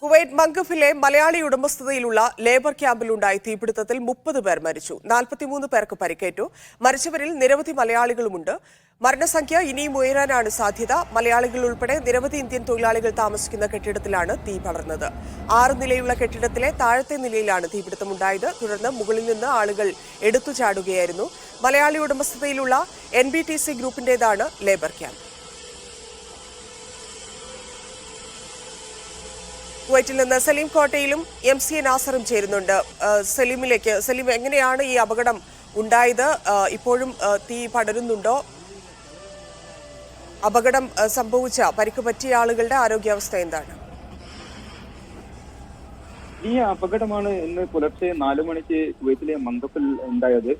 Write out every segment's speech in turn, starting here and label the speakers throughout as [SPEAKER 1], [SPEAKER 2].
[SPEAKER 1] Kuwait മംഗഫിലെ Malayali ഉടമസ്ഥതയിലുള്ള labour ക്യാമ്പിലുണ്ടായ തീപിടുത്തത്തിൽ 30 പേർ മരിച്ചു. 43 പേർക്ക് പരിക്കേറ്റു. മരിച്ചവരിൽ നിരവധി മലയാളികളുമുണ്ട്. മരണസംഖ്യ ഇനിയും ഉയരാനാണ് സാധ്യത. മലയാളികൾ ഉൾപ്പെടെ നിരവധി ഇന്ത്യൻ തൊഴിലാളികൾ താമസിക്കുന്ന കെട്ടിടത്തിലാണ് തീ പടർന്നത്. 6 നിലയുള്ള കെട്ടിടത്തിലെ താഴത്തെ നിലയിലാണ് തീപിടുത്തമുണ്ടായത്. തുടർന്ന് മുകളിൽ നിന്ന് ആളുകൾ എടുത്തു ചാടുകയായിരുന്നു. മലയാളി ഉടമസ്ഥതയിലുള്ള NBTC ഗ്രൂപ്പിന്റേതാണ് ലേബർ ക്യാമ്പ്. കുവൈറ്റിൽ നിന്ന് സലീം കോട്ടയിലും MCA നാസറും ചേരുന്നുണ്ട്. സലീം, എങ്ങനെയാണ് ഈ അപകടം ഉണ്ടായത്? ഇപ്പോഴും തീ പടരുന്നുണ്ടോ? അപകടം സംഭവിച്ച പരിക്ക് പറ്റിയ ആളുകളുടെ ആരോഗ്യാവസ്ഥ എന്താണ്?
[SPEAKER 2] ഈ അപകടമാണ് ഇന്ന് പുലർച്ചെ 4 മണിക്ക് കുവൈറ്റിലെ മംഗഫിൽ ഉണ്ടായത്.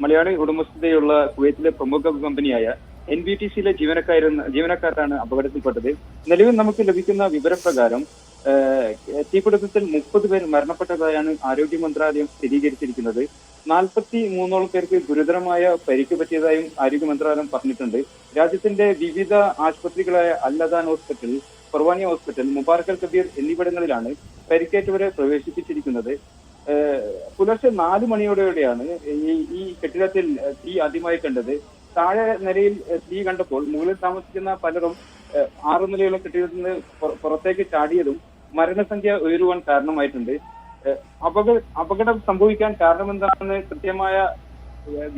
[SPEAKER 2] മലയാളി ഉടമസ്ഥതയുള്ള കുവൈറ്റിലെ പ്രമുഖ കമ്പനിയായ NBTCയിലെ ജീവനക്കാരാണ് അപകടത്തിൽപ്പെട്ടത്. നിലവിൽ നമുക്ക് ലഭിക്കുന്ന വിവരപ്രകാരം തീപിടുത്തത്തിൽ 30 പേർ മരണപ്പെട്ടതായാണ് ആരോഗ്യ മന്ത്രാലയം സ്ഥിരീകരിച്ചിരിക്കുന്നത്. 43ഓളം പേർക്ക് ഗുരുതരമായ പരിക്ക് പറ്റിയതായും ആരോഗ്യ മന്ത്രാലയം പറഞ്ഞിട്ടുണ്ട്. രാജ്യത്തിന്റെ വിവിധ ആശുപത്രികളായ അൽ-അദാൻ ഹോസ്പിറ്റൽ, ഫർവാനിയ ഹോസ്പിറ്റൽ, മുബാറക് അൽ കബീർ എന്നിവിടങ്ങളിലാണ് പരിക്കേറ്റവരെ പ്രവേശിപ്പിച്ചിരിക്കുന്നത്. പുലർച്ചെ 4 മണിയോടെയാണ് ഈ കെട്ടിടത്തിൽ തീ ആദ്യമായി കണ്ടത്. താഴെ നിലയിൽ തീ കണ്ടപ്പോൾ മുകളിൽ താമസിക്കുന്ന പലരും 6 നിലയുള്ള കെട്ടിടത്തിൽ നിന്ന് പുറത്തേക്ക് ചാടിയതും മരണസംഖ്യ ഉയരുവാൻ കാരണമായിട്ടുണ്ട്. അപകടം സംഭവിക്കാൻ കാരണമെന്താണെന്ന് കൃത്യമായ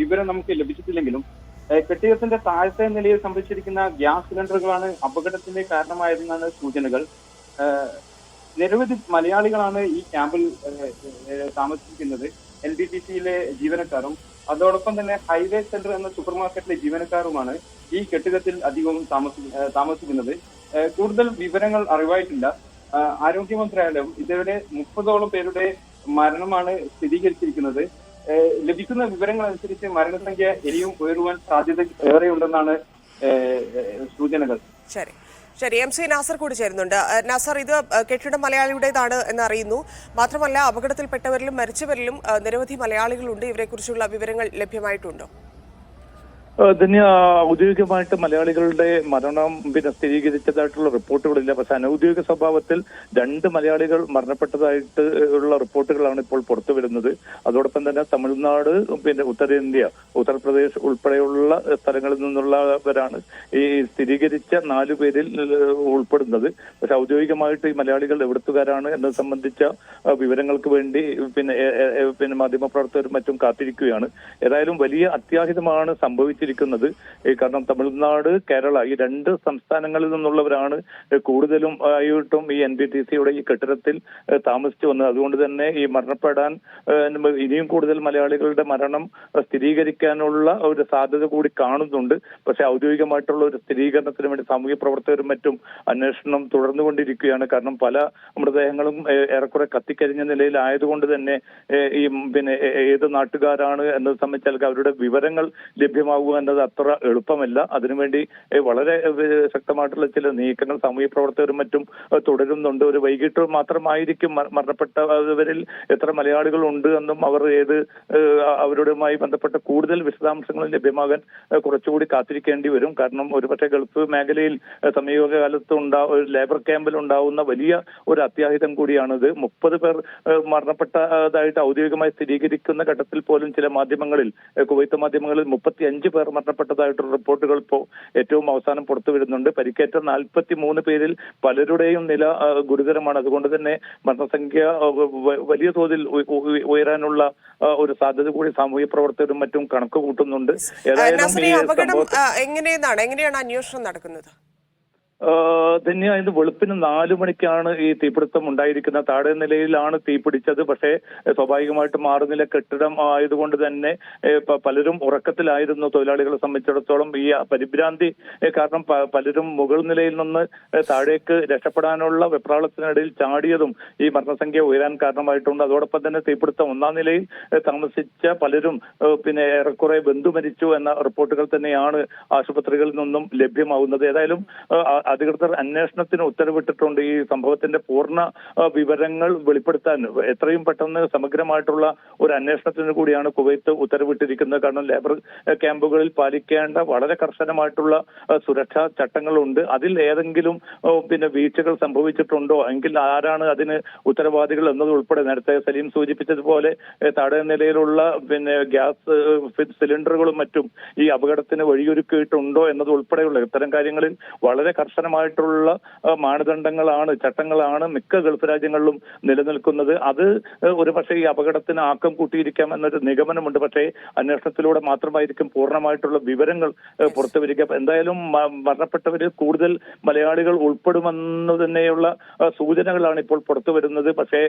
[SPEAKER 2] വിവരം നമുക്ക് ലഭിച്ചിട്ടില്ലെങ്കിലും കെട്ടിടത്തിന്റെ താഴത്തെ നിലയിൽ സംഭവിച്ചിരിക്കുന്ന ഗ്യാസ് സിലിണ്ടറുകളാണ് അപകടത്തിന്റെ കാരണമായതെന്നാണ് സൂചനകൾ. നിരവധി മലയാളികളാണ് ഈ ക്യാമ്പിൽ താമസിക്കുന്നത്. NBTCയിലെ ജീവനക്കാരും അതോടൊപ്പം തന്നെ ഹൈവേ സെന്റർ എന്ന സൂപ്പർ മാർക്കറ്റിലെ ജീവനക്കാരുമാണ് ഈ കെട്ടിടത്തിൽ അധികവും താമസിക്കുന്നത്. കൂടുതൽ വിവരങ്ങൾ അറിവായിട്ടില്ല. ആരോഗ്യ മന്ത്രാലയം ഇതുവരെ 30ഓളം പേരുടെ മരണമാണ് സ്ഥിരീകരിച്ചിരിക്കുന്നത്. ലഭിക്കുന്ന വിവരങ്ങൾ അനുസരിച്ച് മരണസംഖ്യ ഇനിയും ഉയരുവാൻ സാധ്യത ഏറെയുണ്ടെന്നാണ് സൂചനകൾ.
[SPEAKER 1] ശരി, MCA നാസർ കൂടി ചേരുന്നുണ്ട്. നാസർ, ഇത് കെട്ടിടം മലയാളിയുടേതാണ് എന്നറിയുന്നു. മാത്രമല്ല, അപകടത്തിൽപ്പെട്ടവരിലും മരിച്ചവരിലും നിരവധി മലയാളികളുണ്ട്. ഇവരെക്കുറിച്ചുള്ള വിവരങ്ങൾ ലഭ്യമായിട്ടുണ്ടോ?
[SPEAKER 3] ധന്യ, ഔദ്യോഗികമായിട്ട് മലയാളികളുടെ മരണം സ്ഥിരീകരിച്ചതായിട്ടുള്ള റിപ്പോർട്ടുകളില്ല. പക്ഷെ അനൌദ്യോഗിക സ്വഭാവത്തിൽ 2 മലയാളികൾ മരണപ്പെട്ടതായിട്ട് ഉള്ള റിപ്പോർട്ടുകളാണ് ഇപ്പോൾ പുറത്തു വരുന്നത്. അതോടൊപ്പം തന്നെ തമിഴ്നാട്, ഉത്തരേന്ത്യ, ഉത്തർപ്രദേശ് ഉൾപ്പെടെയുള്ള സ്ഥലങ്ങളിൽ നിന്നുള്ളവരാണ് ഈ സ്ഥിരീകരിച്ച 4 പേരിൽ ഉൾപ്പെടുന്നത്. പക്ഷെ ഔദ്യോഗികമായിട്ട് ഈ മലയാളികൾ എവിടുത്തുകാരാണ് എന്നത് സംബന്ധിച്ച വിവരങ്ങൾക്ക് വേണ്ടി മാധ്യമപ്രവർത്തകരും മറ്റും കാത്തിരിക്കുകയാണ്. ഏതായാലും വലിയ അത്യാഹിതമാണ് സംഭവിച്ചത്. കാരണം തമിഴ്നാട്, കേരള ഈ 2 സംസ്ഥാനങ്ങളിൽ നിന്നുള്ളവരാണ് കൂടുതലും ആയിട്ടും ഈ NBTCയുടെ ഈ കെട്ടിടത്തിൽ താമസിച്ചു വന്നത്. അതുകൊണ്ട് തന്നെ ഈ മരണപ്പെടാൻ ഇനിയും കൂടുതൽ മലയാളികളുടെ മരണം സ്ഥിരീകരിക്കാനുള്ള ഒരു സാധ്യത കൂടി കാണുന്നുണ്ട്. പക്ഷെ ഔദ്യോഗികമായിട്ടുള്ള ഒരു സ്ഥിരീകരണത്തിന് വേണ്ടി സാമൂഹ്യ പ്രവർത്തകരും മറ്റും അന്വേഷണം തുടർന്നുകൊണ്ടിരിക്കുകയാണ്. കാരണം പല മൃതദേഹങ്ങളും ഏറെക്കുറെ കത്തിക്കരിഞ്ഞ നിലയിലായതുകൊണ്ട് തന്നെ ഈ ഏത് നാട്ടുകാരാണ് എന്നത് സംബന്ധിച്ചാൽ അവരുടെ വിവരങ്ങൾ ലഭ്യമാകുക എന്നത് അത്ര എളുപ്പമല്ല. അതിനുവേണ്ടി വളരെ ശക്തമായിട്ടുള്ള ചില നീക്കങ്ങൾ സാമൂഹ്യ പ്രവർത്തകരും മറ്റും തുടരുന്നുണ്ട്. ഒരു വൈകിട്ട് മാത്രമായിരിക്കും മരണപ്പെട്ടവരിൽ എത്ര മലയാളികൾ ഉണ്ട് എന്നും അവരുമായി ബന്ധപ്പെട്ട കൂടുതൽ വിശദാംശങ്ങൾ ലഭ്യമാകാൻ കുറച്ചുകൂടി കാത്തിരിക്കേണ്ടി വരും. കാരണം ഒരുപക്ഷെ ഗൾഫ് മേഖലയിൽ സമീപകാലത്ത് ഒരു ലേബർ ക്യാമ്പിൽ ഉണ്ടാവുന്ന വലിയ ഒരു അത്യാഹിതം കൂടിയാണിത്. 30 പേർ മരണപ്പെട്ടതായിട്ട് ഔദ്യോഗികമായി സ്ഥിരീകരിക്കുന്ന ഘട്ടത്തിൽ പോലും ചില മാധ്യമങ്ങളിൽ, കുവൈത്ത് മാധ്യമങ്ങളിൽ 35 പേർ മരണപ്പെട്ടതായിട്ടുള്ള റിപ്പോർട്ടുകൾ ഇപ്പോൾ ഏറ്റവും അവസാനം പുറത്തു വരുന്നുണ്ട്. പരിക്കേറ്റ 43 പേരിൽ പലരുടെയും നില ഗുരുതരമാണ്. അതുകൊണ്ട് തന്നെ മരണസംഖ്യ വലിയ തോതിൽ ഉയരാനുള്ള ഒരു സാധ്യത കൂടി സാമൂഹ്യ പ്രവർത്തകരും മറ്റും കണക്ക് കൂട്ടുന്നുണ്ട്.
[SPEAKER 1] എങ്ങനെയാണ് അന്വേഷണം നടക്കുന്നത്?
[SPEAKER 3] ധന്യ, ഇന്ന് വെളുപ്പിന് 4 മണിക്കാണ് ഈ തീപിടുത്തം ഉണ്ടായിരിക്കുന്നത്. താഴെ നിലയിലാണ് തീ പിടിച്ചത്. പക്ഷേ സ്വാഭാവികമായിട്ടും 6 നില കെട്ടിടം ആയതുകൊണ്ട് തന്നെ പലരും ഉറക്കത്തിലായിരുന്നു. തൊഴിലാളികളെ സംബന്ധിച്ചിടത്തോളം ഈ പരിഭ്രാന്തി കാരണം പലരും മുകൾ നിലയിൽ നിന്ന് താഴേക്ക് രക്ഷപ്പെടാനുള്ള വെപ്രാളത്തിനിടയിൽ ചാടിയതും ഈ മരണസംഖ്യ ഉയരാൻ കാരണമായിട്ടുണ്ട്. അതോടൊപ്പം തന്നെ തീപിടുത്തം 1ാം നിലയിൽ താമസിച്ച പലരും ഏറെക്കുറെ ബന്ധു മരിച്ചു എന്ന റിപ്പോർട്ടുകൾ തന്നെയാണ് ആശുപത്രികളിൽ നിന്നും ലഭ്യമാവുന്നത്. ഏതായാലും അധികൃതർ അന്വേഷണത്തിന് ഉത്തരവിട്ടിട്ടുണ്ട്. ഈ സംഭവത്തിന്റെ പൂർണ്ണ വിവരങ്ങൾ വെളിപ്പെടുത്താൻ എത്രയും പെട്ടെന്ന് സമഗ്രമായിട്ടുള്ള ഒരു അന്വേഷണത്തിന് കൂടിയാണ് കുവൈത്ത് ഉത്തരവിട്ടിരിക്കുന്നത്. കാരണം ലേബർ ക്യാമ്പുകളിൽ പാലിക്കേണ്ട വളരെ കർശനമായിട്ടുള്ള സുരക്ഷാ ചട്ടങ്ങളുണ്ട്. അതിൽ ഏതെങ്കിലും വീഴ്ചകൾ സംഭവിച്ചിട്ടുണ്ടോ എങ്കിൽ ആരാണ് അതിന് ഉത്തരവാദികൾ എന്നതുൾപ്പെടെ നേരത്തെ സലീം സൂചിപ്പിച്ചതുപോലെ താഴെ നിലയിലുള്ള ഗ്യാസ് സിലിണ്ടറുകളും മറ്റും ഈ അപകടത്തിന് വഴിയൊരുക്കിയിട്ടുണ്ടോ എന്നതുൾപ്പെടെയുള്ള ഇത്തരം കാര്യങ്ങളിൽ വളരെ കർശനമായിട്ടുള്ള മാനദണ്ഡങ്ങളാണ്, ചട്ടങ്ങളാണ് മിക്ക ഗൾഫ് രാജ്യങ്ങളിലും നിലനിൽക്കുന്നത്. അത് ഒരു പക്ഷേ ഈ അപകടത്തിന് ആക്കം കൂട്ടിയിരിക്കാം എന്നൊരു നിഗമനമുണ്ട്. പക്ഷേ അന്വേഷണത്തിലൂടെ മാത്രമായിരിക്കും പൂർണ്ണമായിട്ടുള്ള വിവരങ്ങൾ പുറത്തുവരിക. എന്തായാലും മരണപ്പെട്ടവരിൽ കൂടുതൽ മലയാളികൾ ഉൾപ്പെടുമെന്ന് തന്നെയുള്ള സൂചനകളാണ് ഇപ്പോൾ പുറത്തു വരുന്നത്. പക്ഷേ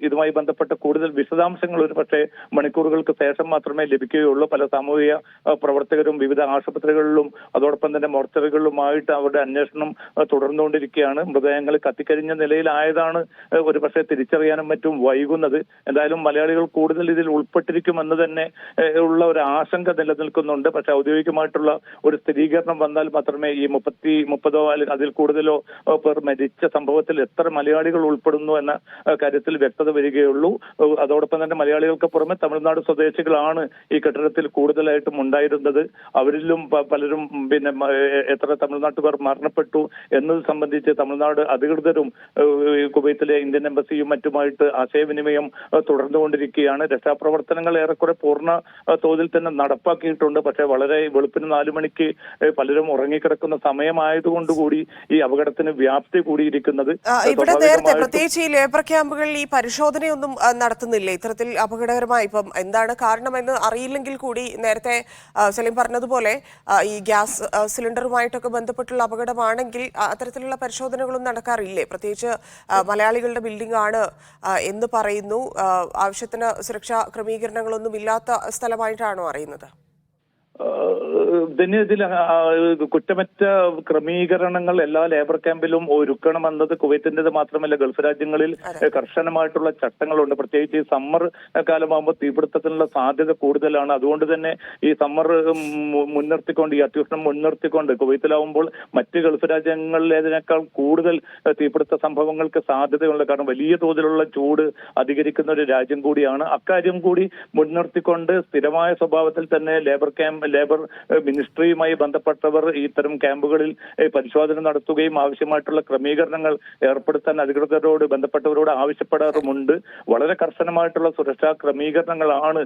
[SPEAKER 3] ഇതുമായി ബന്ധപ്പെട്ട കൂടുതൽ വിശദാംശങ്ങൾ ഒരു പക്ഷേ മണിക്കൂറുകൾക്ക് ശേഷം മാത്രമേ ലഭിക്കുകയുള്ളൂ. പല സാമൂഹിക പ്രവർത്തകരും വിവിധ ആശുപത്രികളിലും അതോടൊപ്പം തന്നെ മോർച്ചറികളിലുമായിട്ട് അവരുടെ അന്വേഷണം തുടർന്നുകൊണ്ടിരിക്കുകയാണ്. മൃതദേഹങ്ങൾ കത്തിക്കരിഞ്ഞ നിലയിലായതാണ് ഒരു പക്ഷേ തിരിച്ചറിയാനും മറ്റും വൈകുന്നത്. എന്തായാലും മലയാളികൾ കൂടുതൽ ഇതിൽ ഉൾപ്പെട്ടിരിക്കുമെന്ന് തന്നെ ഉള്ള ഒരു ആശങ്ക നിലനിൽക്കുന്നുണ്ട്. പക്ഷെ ഔദ്യോഗികമായിട്ടുള്ള ഒരു സ്ഥിരീകരണം വന്നാൽ മാത്രമേ ഈ 30 അല്ലെങ്കിൽ അതിൽ കൂടുതലോ പേർ മരിച്ച സംഭവത്തിൽ എത്ര മലയാളികൾ ഉൾപ്പെടുന്നു എന്ന കാര്യത്തിൽ വ്യക്തത വരികയുള്ളൂ. അതോടൊപ്പം തന്നെ മലയാളികൾക്ക് പുറമെ തമിഴ്നാട് സ്വദേശികളാണ് ഈ കെട്ടിടത്തിൽ കൂടുതലായിട്ടും ഉണ്ടായിരുന്നത്. അവരിലും പലരും എത്ര തമിഴ്നാട്ടുകാർ മരണപ്പെട്ടു എന്നത് സംബന്ധിച്ച് തമിഴ്നാട് അധികൃതരും കുവൈത്തിലെ ഇന്ത്യൻ എംബസിയും മറ്റുമായിട്ട് ആശയവിനിമയം തുടർന്നുകൊണ്ടിരിക്കുകയാണ്. രക്ഷാപ്രവർത്തനങ്ങൾ ഏറെക്കുറെ പൂർണ്ണ തോതിൽ തന്നെ നടപ്പാക്കിയിട്ടുണ്ട്. പക്ഷേ വളരെ വെളുപ്പിന് 4 മണിക്ക് പലരും ഉറങ്ങിക്കിടക്കുന്ന സമയമായതുകൊണ്ടുകൂടി ഈ അപകടത്തിന് വ്യാപ്തി കൂടിയിരിക്കുന്നത്.
[SPEAKER 1] ഇവിടെ നേരത്തെ പ്രത്യേകിച്ച് ഈ ലേബർ ക്യാമ്പുകളിൽ ഈ പരിശോധനയൊന്നും നടത്തുന്നില്ലേ? ഇത്തരത്തിൽ അപകടകരമായി ഇപ്പം എന്താണ് കാരണമെന്ന് അറിയില്ലെങ്കിൽ കൂടി നേരത്തെ സലീം പറഞ്ഞതുപോലെ ഈ ഗ്യാസ് സിലിണ്ടറുമായിട്ടൊക്കെ ബന്ധപ്പെട്ടുള്ള അപകടമാണെങ്കിൽ അത്തരത്തിലുള്ള പരിശോധനകളൊന്നും നടക്കാറില്ലേ? പ്രത്യേകിച്ച് മലയാളികളുടെ ബിൽഡിംഗ് ആണ് എന്ന് പറയുന്നു. ആവശ്യത്തിന് സുരക്ഷാ ക്രമീകരണങ്ങളൊന്നും ഇല്ലാത്ത സ്ഥലമായിട്ടാണോ അറിയുന്നത്?
[SPEAKER 3] ഇതിൽ കുറ്റമറ്റ ക്രമീകരണങ്ങൾ എല്ലാ ലേബർ ക്യാമ്പിലും ഒരുക്കണമെന്നത് കുവൈത്തിൻ്റെത് മാത്രമല്ല, ഗൾഫ് രാജ്യങ്ങളിൽ കർശനമായിട്ടുള്ള ചട്ടങ്ങളുണ്ട്. പ്രത്യേകിച്ച് ഈ സമ്മർ കാലമാകുമ്പോൾ തീപിടുത്തത്തിനുള്ള സാധ്യത കൂടുതലാണ്. അതുകൊണ്ട് തന്നെ ഈ സമ്മർ മുൻനിർത്തിക്കൊണ്ട്, ഈ അത്യുഷ്ണം മുൻനിർത്തിക്കൊണ്ട് കുവൈത്തിലാവുമ്പോൾ മറ്റ് ഗൾഫ് രാജ്യങ്ങളിലേതിനേക്കാൾ കൂടുതൽ തീപിടുത്ത സംഭവങ്ങൾക്ക് സാധ്യതയുണ്ട്. കാരണം വലിയ തോതിലുള്ള ചൂട് അധികരിക്കുന്ന ഒരു രാജ്യം കൂടിയാണ്. അക്കാര്യം കൂടി മുൻനിർത്തിക്കൊണ്ട് സ്ഥിരമായ സ്വഭാവത്തിൽ തന്നെ ലേബർ മിനിസ്ട്രിയുമായി ബന്ധപ്പെട്ടവർ ഇത്തരം ക്യാമ്പുകളിൽ പരിശോധന നടത്തുകയും ആവശ്യമായിട്ടുള്ള ക്രമീകരണങ്ങൾ ഏർപ്പെടുത്താൻ അധികൃതരോട് ബന്ധപ്പെട്ടവരോട് ആവശ്യപ്പെടാറുമുണ്ട്. വളരെ കർശനമായിട്ടുള്ള സുരക്ഷാ ക്രമീകരണങ്ങളാണ്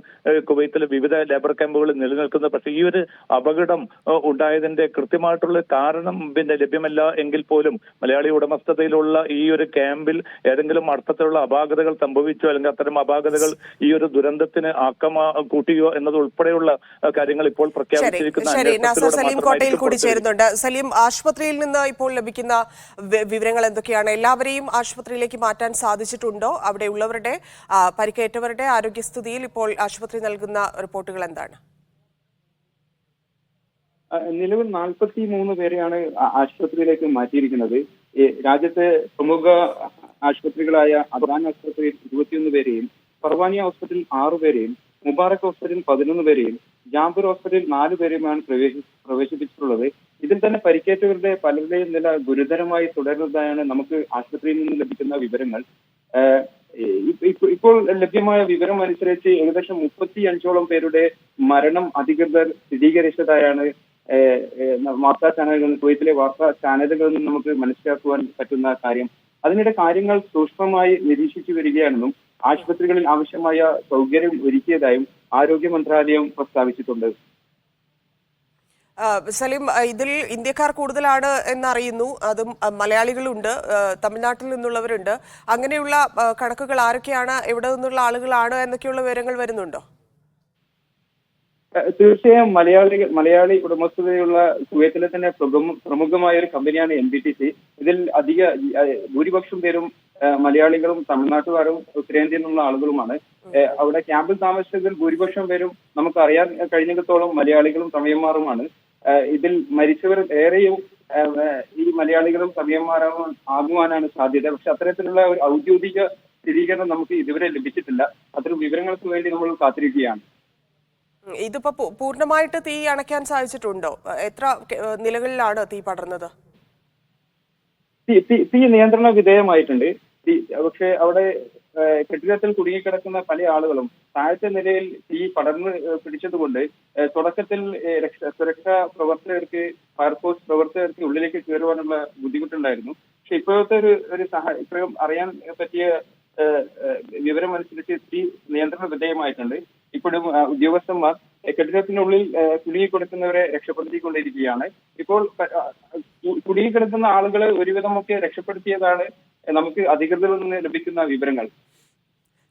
[SPEAKER 3] കുവൈത്തിലെ വിവിധ ലേബർ ക്യാമ്പുകളിൽ നിലനിൽക്കുന്നത്. പക്ഷേ ഈ ഒരു അപകടം ഉണ്ടായതിന്റെ കൃത്യമായിട്ടുള്ള കാരണം ലഭ്യമല്ല എങ്കിൽ പോലും മലയാളി ഉടമസ്ഥതയിലുള്ള ഈ ഒരു ക്യാമ്പിൽ ഏതെങ്കിലും അർത്ഥത്തിലുള്ള അപാകതകൾ സംഭവിച്ചോ അല്ലെങ്കിൽ അത്തരം അപാകതകൾ ഈ ഒരു ദുരന്തത്തിന് ആക്കം കൂട്ടിയോ എന്നതുൾപ്പെടെയുള്ള കാര്യങ്ങൾ ഇപ്പോൾ പ്രഖ്യാപിച്ചിരിക്കുന്ന
[SPEAKER 1] സലീം കോട്ടയിൽ കൂടി ചേരുന്നുണ്ട്. സലീം, ആശുപത്രിയിൽ നിന്ന് ഇപ്പോൾ ലഭിക്കുന്ന വിവരങ്ങൾ എന്തൊക്കെയാണ്? എല്ലാവരെയും ആശുപത്രിയിലേക്ക് മാറ്റാൻ സാധിച്ചിട്ടുണ്ടോ? അവിടെയുള്ളവരുടെ പരിക്കേറ്റവരുടെ ആരോഗ്യസ്ഥിതിയിൽ ഇപ്പോൾ ആശുപത്രി നൽകുന്ന റിപ്പോർട്ടുകൾ എന്താണ്?
[SPEAKER 2] നിലവിൽ 43 പേരെയാണ് ആശുപത്രിയിലേക്ക് മാറ്റിയിരിക്കുന്നത്. രാജ്യത്തെ പ്രമുഖ ആശുപത്രികളായ അദ്വാൻ ആശുപത്രിയിൽ 21 പേരെയും, ഫർവാനിയ ഹോസ്പിറ്റലിൽ 6 പേരെയും, മുബാറക് ഹോസ്പിറ്റലിൽ 11 പേരെയും, ജാംപൂർ ഹോസ്പിറ്റലിൽ 4 പേരെയുമാണ് പ്രവേശിപ്പിച്ചിട്ടുള്ളത്. ഇതിൽ തന്നെ പരിക്കേറ്റവരുടെ പലരുടെയും നില ഗുരുതരമായി തുടരുന്നതായാണ് നമുക്ക് ആശുപത്രിയിൽ നിന്ന് ലഭിക്കുന്ന വിവരങ്ങൾ. ഇപ്പോൾ ലഭ്യമായ വിവരം അനുസരിച്ച് ഏകദേശം 35ഓളം പേരുടെ മരണം അധികൃതർ സ്ഥിരീകരിച്ചതായാണ് വാർത്താ ചാനലുകൾ, കുവൈത്തിലെ വാർത്താ ചാനലുകളിൽ നിന്ന് നമുക്ക് മനസ്സിലാക്കുവാൻ പറ്റുന്ന കാര്യം. അതിനിടെ കാര്യങ്ങൾ സൂക്ഷ്മമായി നിരീക്ഷിച്ചു വരികയാണെന്നും ആശുപത്രികളിൽ ആവശ്യമായ സൗകര്യം ഒരുക്കിയതായും ആരോഗ്യ മന്ത്രാലയം പ്രസ്താവിച്ചിട്ടുണ്ട്.
[SPEAKER 1] സലീം, ഇതിൽ ഇന്ത്യക്കാർ കൂടുതലാണ് എന്നറിയുന്നു. അതും മലയാളികളുണ്ട്, തമിഴ്നാട്ടിൽ നിന്നുള്ളവരുണ്ട്. അങ്ങനെയുള്ള കണക്കുകൾ ആരൊക്കെയാണ്, എവിടെ നിന്നുള്ള ആളുകളാണ് എന്നൊക്കെയുള്ള വിവരങ്ങൾ വരുന്നുണ്ടോ?
[SPEAKER 2] തീർച്ചയായും മലയാളി ഉടമസ്ഥതയുള്ള കുവൈത്തിലെ തന്നെ പ്രമുഖമായ ഒരു കമ്പനിയാണ് NBTC. ഇതിൽ ഭൂരിപക്ഷം പേരും മലയാളികളും തമിഴ്നാട്ടുകാരും ഉത്തരേന്ത്യയിൽ നിന്നുള്ള ആളുകളുമാണ്. അവിടെ ക്യാമ്പിൽ താമസിച്ചതിൽ ഭൂരിപക്ഷം പേരും നമുക്ക് അറിയാൻ കഴിഞ്ഞിടത്തോളം മലയാളികളും തമിഴന്മാരുമാണ്. ഇതിൽ മരിച്ചവർ ഏറെയും ഈ മലയാളികളും തമിഴന്മാരും ആകുവാനാണ് സാധ്യത. പക്ഷെ അത്തരത്തിലുള്ള ഒരു ഔദ്യോഗിക സ്ഥിരീകരണം നമുക്ക് ഇതുവരെ ലഭിച്ചിട്ടില്ല. അത്തരം വിവരങ്ങൾക്ക് വേണ്ടി നമ്മൾ കാത്തിരിക്കുകയാണ്.
[SPEAKER 1] ഇതിപ്പോ പൂർണ്ണമായിട്ട് തീ അണയ്ക്കാൻ സാധിച്ചിട്ടുണ്ടോ? എത്ര നിലകളിലാണ് തീ പടർന്നത്?
[SPEAKER 2] തീ നിയന്ത്രണ വിധേയമായിട്ടുണ്ട്. പക്ഷെ അവിടെ കെട്ടിടത്തിൽ കുടുങ്ങിക്കിടക്കുന്ന പല ആളുകളും താഴത്തെ നിലയിൽ തീ പടർന്ന് പിടിച്ചതുകൊണ്ട് തുടക്കത്തിൽ സുരക്ഷാ പ്രവർത്തകർക്ക്, ഫയർഫോഴ്സ് പ്രവർത്തകർക്ക് ഉള്ളിലേക്ക് കയറുവാനുള്ള ബുദ്ധിമുട്ടുണ്ടായിരുന്നു. പക്ഷെ ഇപ്പോഴത്തെ ഇപ്പോഴും അറിയാൻ പറ്റിയ വിവരമനുസരിച്ച് തീ നിയന്ത്രണ വിധേയമായിട്ടുണ്ട്. ഇപ്പോഴും ഉദ്യോഗസ്ഥന്മാർ കെട്ടിടത്തിനുള്ളിൽ കുടുങ്ങിക്കിടക്കുന്നവരെ രക്ഷപ്പെടുത്തിക്കൊണ്ടിരിക്കുകയാണ്. ഇപ്പോൾ കുടുങ്ങിക്കിടക്കുന്ന ആളുകളെ ഒരുവിധമൊക്കെ രക്ഷപ്പെടുത്തിയതാണ് നമുക്ക് അധികൃതരിൽ നിന്ന് ലഭിക്കുന്ന വിവരങ്ങൾ.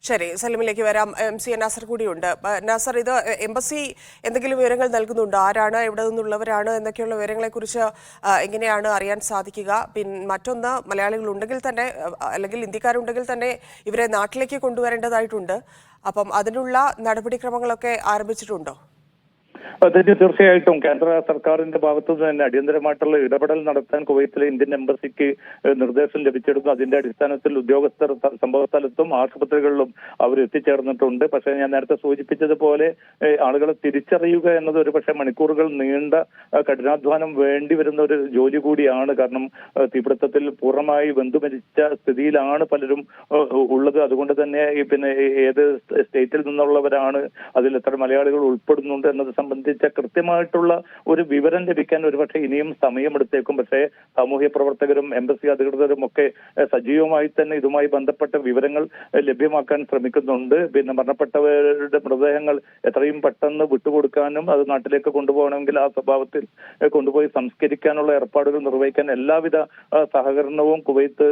[SPEAKER 1] ശരി, സലിമിലേക്ക് വരാം. MC നാസർ കൂടിയുണ്ട്. നാസർ, ഇത് എംബസി എന്തെങ്കിലും വിവരങ്ങൾ നൽകുന്നുണ്ടോ? ആരാണ്, എവിടെ നിന്നുള്ളവരാണ് എന്നൊക്കെയുള്ള വിവരങ്ങളെക്കുറിച്ച് എങ്ങനെയാണ് അറിയാൻ സാധിക്കുക? മറ്റൊന്ന്, മലയാളികൾ ഉണ്ടെങ്കിൽ തന്നെ അല്ലെങ്കിൽ ഇന്ത്യക്കാരുണ്ടെങ്കിൽ തന്നെ ഇവരെ നാട്ടിലേക്ക് കൊണ്ടുവരേണ്ടതായിട്ടുണ്ട്. അപ്പം അതിനുള്ള നടപടിക്രമങ്ങളൊക്കെ ആരംഭിച്ചിട്ടുണ്ടോ?
[SPEAKER 3] തീർച്ചയായിട്ടും കേന്ദ്ര സർക്കാരിന്റെ ഭാഗത്തു നിന്ന് തന്നെ അടിയന്തരമായിട്ടുള്ള ഇടപെടൽ നടത്താൻ കുവൈത്തിലെ ഇന്ത്യൻ എംബസിക്ക് നിർദ്ദേശം ലഭിച്ചിരുന്നു. അതിന്റെ അടിസ്ഥാനത്തിൽ ഉദ്യോഗസ്ഥർ സംഭവ സ്ഥലത്തും ആശുപത്രികളിലും അവർ എത്തിച്ചേർന്നിട്ടുണ്ട്. പക്ഷേ ഞാൻ നേരത്തെ സൂചിപ്പിച്ചതുപോലെ ആളുകളെ തിരിച്ചറിയുക എന്നത് ഒരു പക്ഷേ മണിക്കൂറുകൾ നീണ്ട കഠിനാധ്വാനം വേണ്ടി വരുന്ന ഒരു ജോലി കൂടിയാണ്. കാരണം തീപിടുത്തത്തിൽ പൂർണ്ണമായി വെന്തുമരിച്ച സ്ഥിതിയിലാണ് പലരും ഉള്ളത്. അതുകൊണ്ട് തന്നെ ഏത് സ്റ്റേറ്റിൽ നിന്നുള്ളവരാണ്, അതിൽ എത്ര മലയാളികൾ ഉൾപ്പെടുന്നുണ്ട് എന്നത് സംബന്ധിച്ച കൃത്യമായിട്ടുള്ള ഒരു വിവരം ലഭിക്കാൻ ഒരുപക്ഷെ ഇനിയും സമയമെടുത്തേക്കും. പക്ഷേ സാമൂഹ്യ പ്രവർത്തകരും എംബസി അധികൃതരും ഒക്കെ സജീവമായി തന്നെ ഇതുമായി ബന്ധപ്പെട്ട വിവരങ്ങൾ ലഭ്യമാക്കാൻ ശ്രമിക്കുന്നുണ്ട്. മരണപ്പെട്ടവരുടെ മൃതദേഹങ്ങൾ എത്രയും പെട്ടെന്ന് വിട്ടുകൊടുക്കാനും അത് നാട്ടിലേക്ക് കൊണ്ടുപോകണമെങ്കിൽ ആ സ്വഭാവത്തിൽ കൊണ്ടുപോയി സംസ്കരിക്കാനുള്ള ഏർപ്പാടുകൾ നിർവഹിക്കാൻ എല്ലാവിധ സഹകരണവും കുവൈത്ത്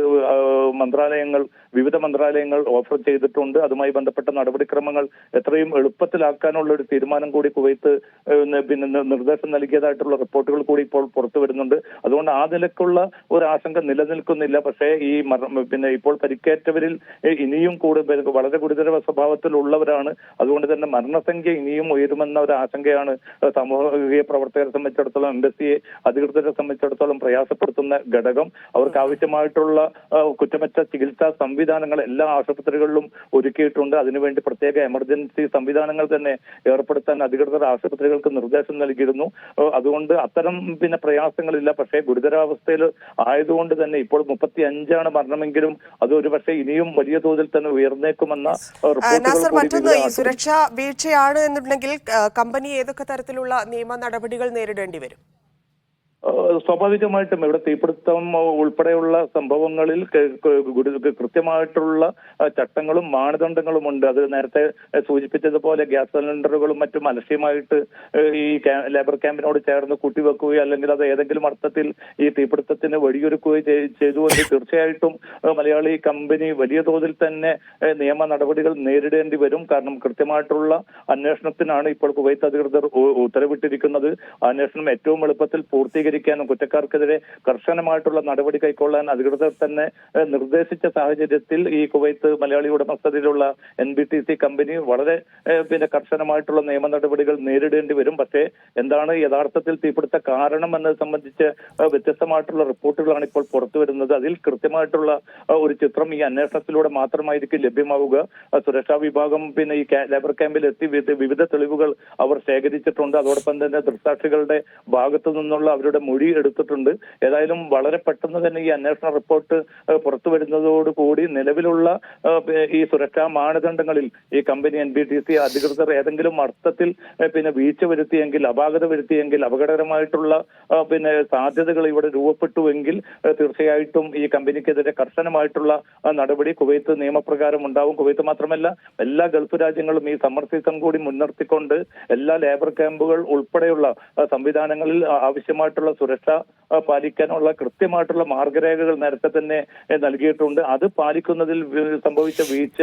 [SPEAKER 3] വിവിധ മന്ത്രാലയങ്ങൾ ഓഫർ ചെയ്തിട്ടുണ്ട്. അതുമായി ബന്ധപ്പെട്ട നടപടിക്രമങ്ങൾ എത്രയും എളുപ്പത്തിലാക്കാനുള്ള ഒരു തീരുമാനം കൂടി കുവൈത്ത് നിർദ്ദേശം നൽകിയതായിട്ടുള്ള റിപ്പോർട്ടുകൾ കൂടി ഇപ്പോൾ പുറത്തു വരുന്നുണ്ട്. അതുകൊണ്ട് ആ നിലക്കുള്ള ഒരു ആശങ്ക നിലനിൽക്കുന്നില്ല. പക്ഷേ ഇപ്പോൾ പരിക്കേറ്റവരിൽ ഇനിയും വളരെ ഗുരുതര സ്വഭാവത്തിലുള്ളവരാണ്. അതുകൊണ്ട് തന്നെ മരണസംഖ്യ ഇനിയും ഉയരുമെന്ന ഒരു ആശങ്കയാണ് സാമൂഹിക പ്രവർത്തകരെ സംബന്ധിച്ചിടത്തോളം, എംബസിയെ അധികൃതരെ സംബന്ധിച്ചിടത്തോളം പ്രയാസപ്പെടുത്തുന്ന ഘടകം. അവർക്ക് ആവശ്യമായിട്ടുള്ള കുറ്റമറ്റ ചികിത്സാ സംവിധാനങ്ങൾ എല്ലാ ആശുപത്രികളിലും ഒരുക്കിയിട്ടുണ്ട്. അതിനുവേണ്ടി പ്രത്യേക എമർജൻസി സംവിധാനങ്ങൾ തന്നെ ഏർപ്പെടുത്താൻ അധികൃതർ ആശുപത്രികൾക്ക് നിർദ്ദേശം നൽകിയിരുന്നു. അതുകൊണ്ട് അത്തരം പ്രയാസങ്ങളില്ല. പക്ഷേ ഗുരുതരാവസ്ഥയിൽ ആയതുകൊണ്ട് തന്നെ ഇപ്പോൾ 35 മരണമെങ്കിലും അത് ഒരു പക്ഷേ ഇനിയും വലിയ തോതിൽ തന്നെ ഉയർന്നേക്കുമെന്ന റിപ്പോർട്ടുകൾ.
[SPEAKER 1] മറ്റൊന്ന്, ഈ സുരക്ഷാ വീഴ്ചയാണ് എന്നുണ്ടെങ്കിൽ കമ്പനി ഏതൊക്കെ തരത്തിലുള്ള നിയമ നടപടികൾ നേരിടേണ്ടി വരും?
[SPEAKER 3] സ്വാഭാവികമായിട്ടും ഇവിടെ തീപിടുത്തം ഉൾപ്പെടെയുള്ള സംഭവങ്ങളിൽ കൃത്യമായിട്ടുള്ള ചട്ടങ്ങളും മാനദണ്ഡങ്ങളും ഉണ്ട്. അത് നേരത്തെ സൂചിപ്പിച്ചതുപോലെ ഗ്യാസ് സിലിണ്ടറുകളും മറ്റും അലക്ഷ്യമായിട്ട് ഈ ലേബർ ക്യാമ്പിനോട് ചേർന്ന് കൂട്ടിവെക്കുകയോ അല്ലെങ്കിൽ അത് ഏതെങ്കിലും അർത്ഥത്തിൽ ഈ തീപിടുത്തത്തിന് വഴിയൊരുക്കുകയോ ചെയ്തുകൊണ്ട് തീർച്ചയായിട്ടും മലയാളി കമ്പനി വലിയ തോതിൽ തന്നെ നിയമ നടപടികൾ നേരിടേണ്ടി വരും. കാരണം കൃത്യമായിട്ടുള്ള അന്വേഷണത്തിനാണ് ഇപ്പോൾ കുവൈത്ത് അധികൃതർ ഉത്തരവിട്ടിരിക്കുന്നത്. അന്വേഷണം ഏറ്റവും എളുപ്പത്തിൽ പൂർത്തീകരിക്കാനും കുറ്റക്കാർക്കെതിരെ കർശനമായിട്ടുള്ള നടപടി കൈക്കൊള്ളാൻ അധികൃതർ തന്നെ നിർദ്ദേശിച്ച സാഹചര്യത്തിൽ ഈ കുവൈത്ത് മലയാളി ഉടമസ്ഥതയിലുള്ള NBTC കമ്പനി വളരെ കർശനമായിട്ടുള്ള നിയമ നടപടികൾ നേരിടേണ്ടി വരും. പക്ഷേ എന്താണ് യഥാർത്ഥത്തിൽ തീപിടുത്ത കാരണം എന്നത് സംബന്ധിച്ച് വ്യത്യസ്തമായിട്ടുള്ള റിപ്പോർട്ടുകളാണ് ഇപ്പോൾ പുറത്തു വരുന്നത്. അതിൽ കൃത്യമായിട്ടുള്ള ഒരു ചിത്രം ഈ അന്വേഷണത്തിലൂടെ മാത്രമായിരിക്കും ലഭ്യമാവുക. സുരക്ഷാ വിഭാഗം ഈ ലേബർ ക്യാമ്പിൽ എത്തി വിവിധ തെളിവുകൾ അവർ ശേഖരിച്ചിട്ടുണ്ട്. അതോടൊപ്പം തന്നെ ദൃക്സാക്ഷികളുടെ ഭാഗത്തു നിന്നുള്ള അവരുടെ മൊഴി എടുത്തിട്ടുണ്ട്. ഏതായാലും വളരെ പെട്ടെന്ന് തന്നെ ഈ അന്വേഷണ റിപ്പോർട്ട് പുറത്തു വരുന്നതോടുകൂടി നിലവിലുള്ള ഈ സുരക്ഷാ മാനദണ്ഡങ്ങളിൽ ഈ കമ്പനി NBTC അധികൃതർ ഏതെങ്കിലും അർത്ഥത്തിൽ വീഴ്ച വരുത്തിയെങ്കിൽ, അപാകത വരുത്തിയെങ്കിൽ, അപകടകരമായിട്ടുള്ള സാധ്യതകൾ ഇവിടെ രൂപപ്പെട്ടുവെങ്കിൽ തീർച്ചയായിട്ടും ഈ കമ്പനിക്കെതിരെ കർശനമായിട്ടുള്ള നടപടി കുവൈത്ത് നിയമപ്രകാരം ഉണ്ടാവും. കുവൈത്ത് മാത്രമല്ല എല്ലാ ഗൾഫ് രാജ്യങ്ങളും ഈ സമ്മർ സീസൺ കൂടി മുൻനിർത്തിക്കൊണ്ട് എല്ലാ ലേബർ ക്യാമ്പുകൾ ഉൾപ്പെടെയുള്ള സംവിധാനങ്ങളിൽ ആവശ്യമായിട്ടുള്ള സുരക്ഷ പാലിക്കാനുള്ള കൃത്യമായിട്ടുള്ള മാർഗരേഖകൾ നേരത്തെ തന്നെ നൽകിയിട്ടുണ്ട്. അത് പാലിക്കുന്നതിൽ സംഭവിച്ച വീഴ്ച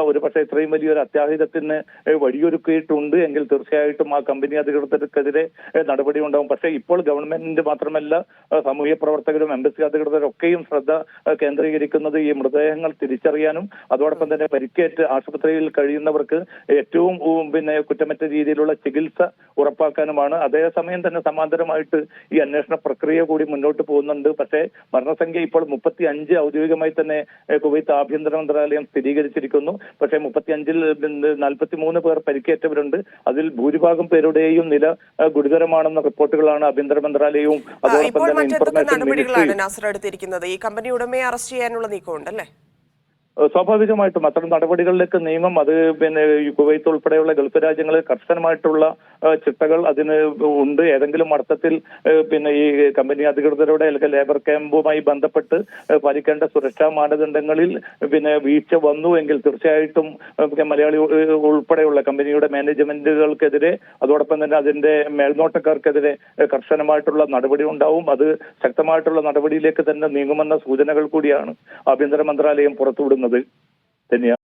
[SPEAKER 3] ഒരുപക്ഷെ ഇത്രയും വലിയൊരു അത്യാഹിതത്തിന് വഴിയൊരുക്കിയിട്ടുണ്ട് എങ്കിൽ തീർച്ചയായിട്ടും ആ കമ്പനി അധികൃതർക്കെതിരെ നടപടി ഉണ്ടാവും. പക്ഷേ ഇപ്പോൾ ഗവൺമെന്റ് മാത്രമല്ല സാമൂഹ്യ പ്രവർത്തകരും എംബസി അധികൃതരും ഒക്കെയും ശ്രദ്ധ കേന്ദ്രീകരിക്കുന്നത് ഈ മൃതദേഹങ്ങൾ തിരിച്ചറിയാനും അതോടൊപ്പം തന്നെ പരിക്കേറ്റ് ആശുപത്രിയിൽ കഴിയുന്നവർക്ക് ഏറ്റവും കുറ്റമറ്റ രീതിയിലുള്ള ചികിത്സ ഉറപ്പാക്കാനുമാണ്. അതേസമയം തന്നെ സമാന്തരമായിട്ട് ഈ അന്വേഷണ പ്രക്രിയ കൂടി മുന്നോട്ട് പോകുന്നുണ്ട്. പക്ഷേ മരണസംഖ്യ ഇപ്പോൾ 35 ഔദ്യോഗികമായി തന്നെ കുവൈത്ത് ആഭ്യന്തര മന്ത്രാലയം സ്ഥിരീകരിച്ചിരിക്കുന്നു. പക്ഷേ 35-ൽ 43 പേർ പരിക്കേറ്റവരുണ്ട്. അതിൽ ഭൂരിഭാഗം പേരുടെയും നില ഗുരുതരമാണെന്ന റിപ്പോർട്ടുകളാണ് ആഭ്യന്തര മന്ത്രാലയവും അതോടൊപ്പം തന്നെ ഇൻഫർമേഷൻ
[SPEAKER 1] നടപടികളാണ് നാസർ എടുത്തിരിക്കുന്നത്? ഈ കമ്പനി ഉടമയെ അറസ്റ്റ് ചെയ്യാനുള്ള നീക്കമുണ്ടല്ലേ?
[SPEAKER 3] സ്വാഭാവികമായിട്ടും അത്തരം നടപടികളിലേക്ക് നിയമം അത് കുവൈത്ത് ഉൾപ്പെടെയുള്ള ഗൾഫ് രാജ്യങ്ങളിൽ കർശനമായിട്ടുള്ള ചിട്ടകൾ അതിന് ഉണ്ട്. ഏതെങ്കിലും അർത്ഥത്തിൽ ഈ കമ്പനി അധികൃതരുടെ അല്ലെങ്കിൽ ലേബർ ക്യാമ്പുമായി ബന്ധപ്പെട്ട് പാലിക്കേണ്ട സുരക്ഷാ മാനദണ്ഡങ്ങളിൽ വീഴ്ച വന്നു എങ്കിൽ തീർച്ചയായിട്ടും മലയാളി ഉൾപ്പെടെയുള്ള കമ്പനിയുടെ മാനേജ്മെന്റുകൾക്കെതിരെ അതോടൊപ്പം തന്നെ അതിന്റെ മേൽനോട്ടക്കാർക്കെതിരെ കർശനമായിട്ടുള്ള നടപടി ഉണ്ടാവും. അത് ശക്തമായിട്ടുള്ള നടപടിയിലേക്ക് തന്നെ നീങ്ങുമെന്ന സൂചനകൾ കൂടിയാണ് ആഭ്യന്തര മന്ത്രാലയം പുറത്തുവിടുന്നത്. തന്നെയാണ്.